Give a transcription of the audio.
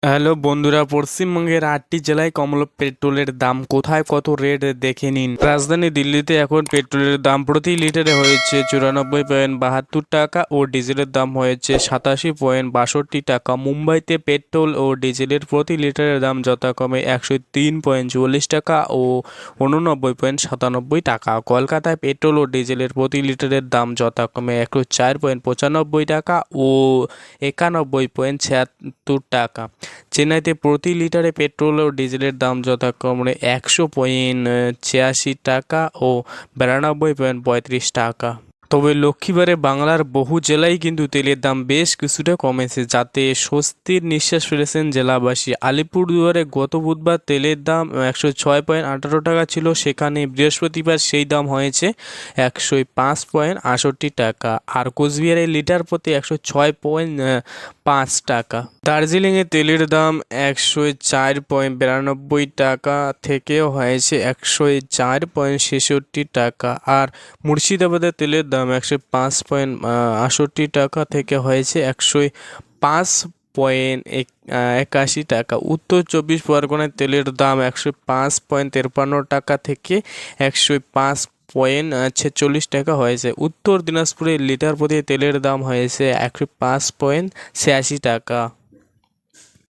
Hello বন্ধুরা, পশ্চিমবঙ্গের 8টি জেলায় কমল পেট্রোলের দাম কোথায় কত রেট দেখে নিন। রাজধানী দিল্লিতে এখন পেট্রোলের দাম প্রতি লিটারে হয়েছে 94.72 টাকা ও ডিজেলের দাম হয়েছে 87.62 টাকা। মুম্বাইতে পেট্রোল ও ডিজেলের প্রতি লিটারের দাম যথাক্রমে 103.44 টাকা ও 89.97 টাকা। কলকাতায় পেট্রোল ও ডিজেলের প্রতি লিটারের দাম যথাক্রমে 104.95 টাকা ও 91.76 টাকা। চেন্নাইতে প্রতি লিটারে পেট্রোল ও ডিজেলের দাম যথাক্রমে 100.86 টাকা ও 92.35 টাকা। তবে লক্ষ্মীবারে বাংলার বহু জেলায় কিন্তু তেলের দাম বেশ কিছুটা কমেছে, যাতে স্বস্তির নিঃশ্বাস ফেলেছেন জেলাবাসী। আলিপুরদুয়ারে গত বুধবার তেলের দাম 106.18 টাকা ছিল, সেখানে বৃহস্পতিবার সেই দাম হয়েছে 105.68 টাকা। আর কোচবিহারে লিটার প্রতি 106.5 টাকা। দার্জিলিংয়ে তেলের দাম 104.92 টাকা থেকেও হয়েছে 104.66 টাকা। আর মুর্শিদাবাদে তেলের দাম 105.68 টাকা থেকে হয়েছে 105.81 টাকা। উত্তর 24 পরগনায় তেলের দাম 105.53 টাকা থেকে 105.46 টাকা হয়েছে। উত্তর দিনাজপুরে লিটার প্রতি তেলের দাম হয়েছে 105.86 টাকা।